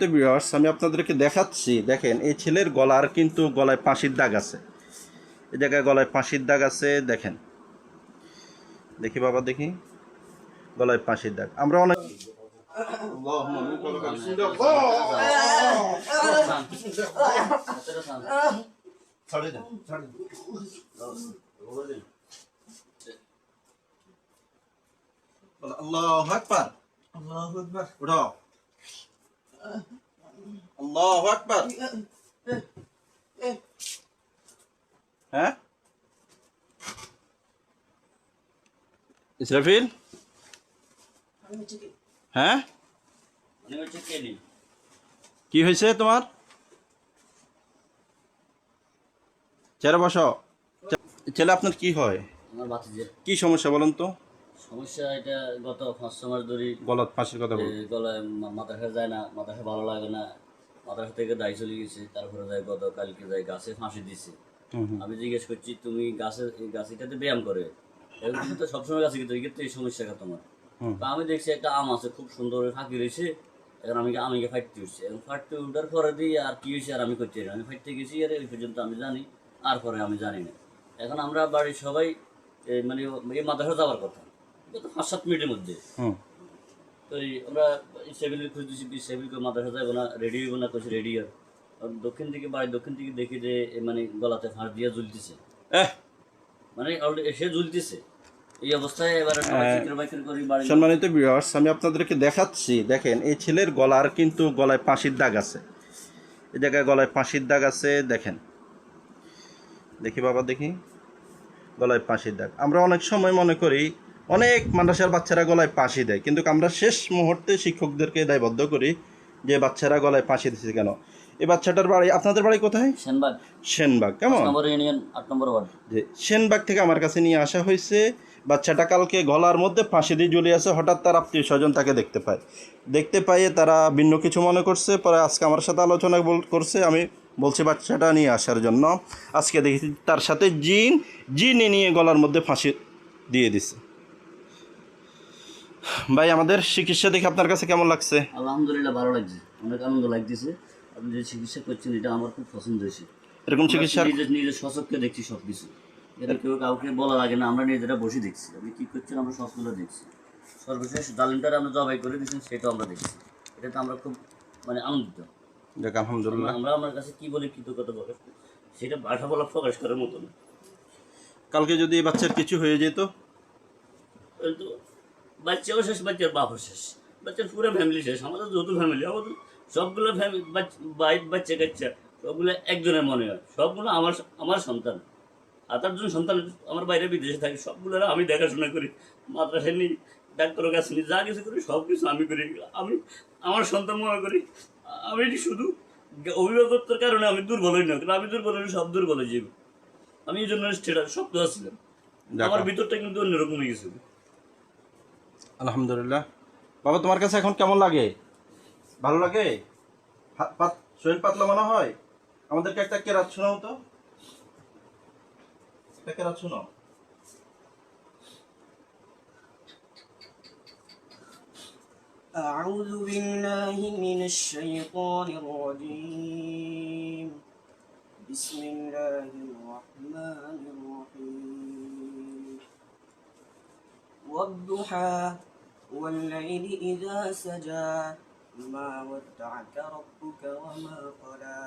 তো ভিউয়ার্স আমি আপনাদেরকে দেখাচ্ছি, দেখেন এই ছেলের গলার কিন্তু গলায় ফাঁসির দাগ আছে। এই জায়গায় গলায় ফাঁসির দাগ আছে, দেখেন, দেখি বাবা, দেখি গলায় ফাঁসির দাগ। আমরা অনেক আল্লাহু আকবার, আল্লাহু আকবার, উঠো, আল্লাহু আকবার। হ্যাঁ ইসরাফিল, হ্যাঁ কি হয়েছে তোমার? চেয়ারে বসো। ছেলে আপনার কি হয়? আমার ভাতিজের কি সমস্যা বলেন তো? সমস্যা এটা গত 5 মাস ধরে গলার ফাঁসির কথা বলুন। গলায় মাথা ঘাট যায় না, মাথা ঘাট ভালো লাগে না, মাথা ঘাট থেকে দায় চলে গেছে। তারপরে যায় গত কালকে যায় গাছে ফাঁসি দিছে। আমি জিজ্ঞেস করছি তুমি গাছিটাতে ব্যায়াম করে এখন তো সবসময় গাছে কিন্তু এই সমস্যাটা তোমার। তো আমি দেখছি একটা আম আছে খুব সুন্দর ফাঁকি রয়েছে, এখন আমি ফাটতে উঠছে, এখন ফাটতে উঠার পরে দিয়ে আর কি হয়েছে আর আমি করছি না, আমি ফাটতে গেছি আর এই পর্যন্ত আমি জানি, আর পরে আমি জানি না। এখন আমরা বাড়ির সবাই মানে এই মাদ্রাসা যাওয়ার কথা গত 5-7 মিনিটের মধ্যে। তো আমরা সেভিলের খোঁজ দিচ্ছি, সেভিলকে মাদ্রাসা যাবো না, রেডি হইব না, করছি রেডি আর দক্ষিণ দিকে দেখি যে মানে গলাতে ফাঁস দিয়ে ঝুলতেছে, মানে অলরেডি এসে ঝুলতেছে। এই অবস্থায় এবার সম্মানিত ভিউয়ার্স আমি আপনাদেরকে দেখাচ্ছি, দেখেন এই ছেলের গলার কিন্তু গলায় ফাঁসির দাগ আছে। এই জায়গায় গলায় ফাঁসির দাগ আছে, দেখেন, দেখি বাবা, দেখি গলায় ফাঁসির দাগ। আমরা অনেক সময় মনে করি অনেক মাদ্রাসার বাচ্চারা গলায় ফাঁসি দেয়, কিন্তু আমরা শেষ মুহূর্তে শিক্ষকদেরকে দায়বদ্ধ করি যে বাচ্চারা গলায় ফাঁসি দিচ্ছে কেন। এই বাচ্চাটার বাড়ি, আপনাদের বাড়ি কোথায়? সেনবাগ। সেনবাগ, কেমন? 8 নম্বর ওয়ার্ড। যে সেনবাগ থেকে আমার কাছে নিয়ে আসা হয়েছে। বাচ্চাটা কালকে গলার মধ্যে ফাঁসি দিয়ে ঝুলে আছে, হঠাৎ তার আত্মীয় স্বজন তাকে দেখতে পাইয়ে তারা ভিন্ন কিছু মনে করছে, পরে আজকে আমার সাথে আলোচনা করছে। আমি বলছি বাচ্চাটা নিয়ে আসার জন্য, আজকে দেখি তার সাথে জিন নিয়ে গলার মধ্যে ফাঁসি দিয়ে দিছে। ভাই আমাদের চিকিৎসা দেখে আপনার কাছে কেমন লাগছে? আলহামদুলিল্লাহ ভালো লাগছে, অনেক আনন্দ লাগতেছে। আপনি যে চিকিৎসা করছেন এটা আমার খুব পছন্দ হয়েছে। এরকম চিকিৎসা নিজের স্বচক্ষে দেখছি সব কিছু, এটা কেউ কাউকে বলা লাগে না, আমরা নিজেরা বসে দেখছি আপনি কী করছেন, আমরা সবগুলো দেখছি। সর্বশেষ ডালিমটারে আমরা জবাই করে দিয়েছেন সেটাও আমরা দেখছি, এটাতে আমরা খুব মানে আনন্দিত। দেখ আলহামদুলিল্লাহ। আমরা আমার কাছে কী বলে কৃতজ্ঞতা প্রকাশ করি সেটা ভাষা বলা প্রকাশ করার মতো না। কালকে যদি এই বাচ্চার কিছু হয়ে যেত? কিন্তু বাচ্চাও শেষ, বাচ্চার বাপও শেষ, বাচ্চার পুরো ফ্যামিলি শেষ। আমাদের যৌথ ফ্যামিলি, আমাদের সবগুলো ফ্যামিলি বাচ্চা কাচ্চা সবগুলো একজনের মনে হয়, সবগুলো আমার সন্তান। 7-8 জন সন্তান আমার বাইরে বিদেশে থাকে, সবগুলো আমি দেখাশোনা করি, মাদ্রাসায় নিই, ডাক্তারের কাছে নিই, যা কিছু করি সব কিছু আমি করি। আমি আমার সন্তান মনে করি। আমি শুধু অভিভাবকত্বের কারণে আমি দুর্বল হই না, কিন্তু আমি দুর্বল হলে সব দুর্বল হয়ে যাবে। আমি এই জন্য শক্ত আসছিলাম, আমার ভিতরটা কিন্তু অন্যরকম হয়ে গেছিল। আলহামদুলিল্লাহ। বাবা তোমার কাছে এখন কেমন লাগে? ভালো লাগে? শরীর পাতলা মনে হয়? আমাদেরকে একটা কেরাত শোনাও তো, একটা কেরাত শোনাও। أعوذ بالله من الشيطان الرجيم بسم الله الرحمن الرحيم والضحى والليل إذا سجى ما ودعك ربك وما قلى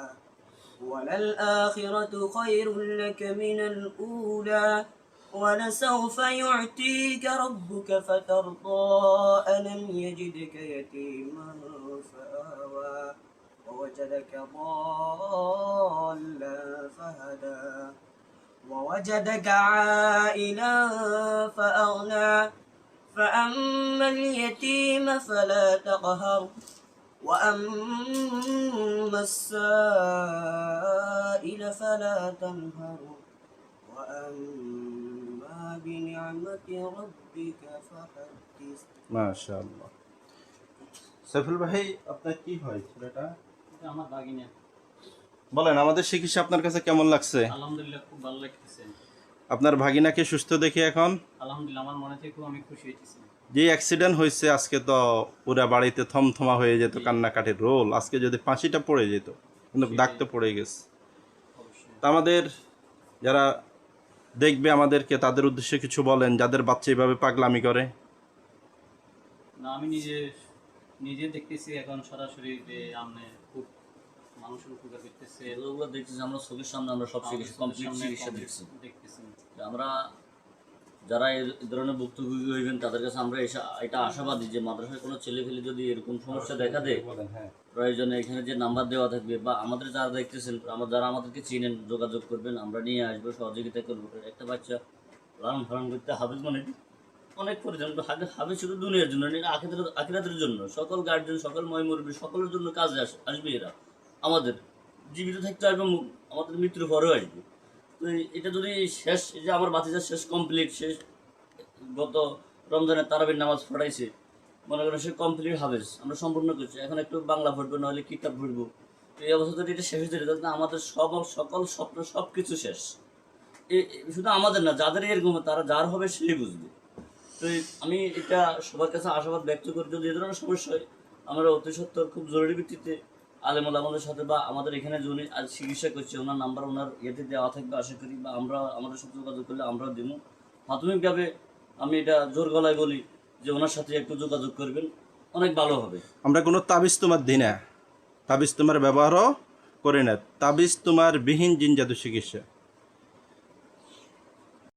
وللآخرة خير لك من الأولى ولسوف يعطيك ربك فترضى ألم يجدك يتيما فآوى ووجدك ضالا فهدى ووجدك عائلا فأغنى فأما اليتيم فلا تقهر وأما السائل فلا تنهر وأما بنعمة ربك فحدث মাশাআল্লাহ। সাইফুল ভাই আপনার কি হয় ছেলেটা? এটা আমার ভাগিনা। বলেন আমাদের চিকিৎসা আপনার কাছে কেমন লাগছে? আলহামদুলিল্লাহ খুব ভালো লাগতেছে। আপনার ভাগিনাকে সুস্থ দেখে এখন আলহামদুলিল্লাহ আমার মনে থেকে আমি খুশি হয়েছি। যে অ্যাক্সিডেন্ট হয়েছে আজকে তো পুরা বাড়িতে থমথমা হয়ে যেত, কান্নাকাটির রোল। আজকে যদি ফাঁসিটা পড়ে যেত, কিন্তু দাগ তো পড়ে গেছে। তা আমাদের যারা দেখবে আমাদেরকে, তাদের উদ্দেশ্যে কিছু বলেন, যাদের বাচ্চা এইভাবে পাগলামি করে। না, আমি নিজে দেখতেছি এখন সরাসরি যে আপনি খুব মানুষের উপকার করতেছে। এগুলো দেখতেছি আমরা চোখের সামনে, আমরা সব চিকিৎসা কমপ্লিট চিকিৎসা দেখছি। দেখতেছি আমরা যারা এই ধরনের ভুক্তভোগী হইবেন তাদের কাছে আমরা এটা আশাবাদী যে মাদ্রাসায় কোনো ছেলে ফেলে যদি এরকম সমস্যা দেখা দেয়, প্রয়োজনে এখানে যে নাম্বার দেওয়া থাকবে বা আমাদের যারা দেখতেছেন, যারা আমাদেরকে চিনেন, যোগাযোগ করবেন, আমরা নিয়ে আসবো, সহযোগিতা করবো। একটা বাচ্চা লালন পালন করতে হাফিজ মানে অনেক পরিজন, হাফিজ শুধু দুনিয়ার জন্য না, আখিরাতের জন্য। সকল গার্জেন, সকল ময়মুরবি, সকলের জন্য কাজে আসবে এরা। আমাদের জীবিত থাকতে আসবে, আমাদের মৃত্যুর পরেও আসবে। তো এটা যদি শেষ, এই যে আমার বাতিজার শেষ কমপ্লিট, শেষ গত রমজানের তারাবির নামাজ পড়াইছে, মনে করেন সে কমপ্লিট হাফেজ, আমরা সম্পূর্ণ করছি। এখন একটু বাংলা পড়বো, নাহলে কিতাব পড়বো। তো এই অবস্থা যদি এটা শেষ হয়ে যেত, তাহলে আমাদের সকল স্বপ্ন সব কিছু শেষ। শুধু আমাদের না, যাদের এরকম তারা যার হবে সেই বুঝবে। তো আমি এটা সবার কাছে আশাবাদ ব্যক্ত করি, যদি এ ধরনের সমস্যা হয় আমরা অতি সত্ত্বর খুব জরুরি ভিত্তিতে আলেমুল আমাদের সাথে, বা আমাদের এখানে যিনি আজ চিকিৎসা করছে ওনার নাম্বার ওনার ইয়েতে দেওয়া থাকবে আশা করি, বা আমরা আমাদের সাথে যোগাযোগ করলে আমরাও দেব। প্রাথমিকভাবে আমি এটা জোর গলায় বলি যে ওনার সাথে একটু যোগাযোগ করবেন, অনেক ভালো হবে। আমরা কোনো তাবিজ তোমার দিই না, তাবিজ তোমার ব্যবহারও করি না। তাবিজ তোমার বিহীন জিন জাদু চিকিৎসা।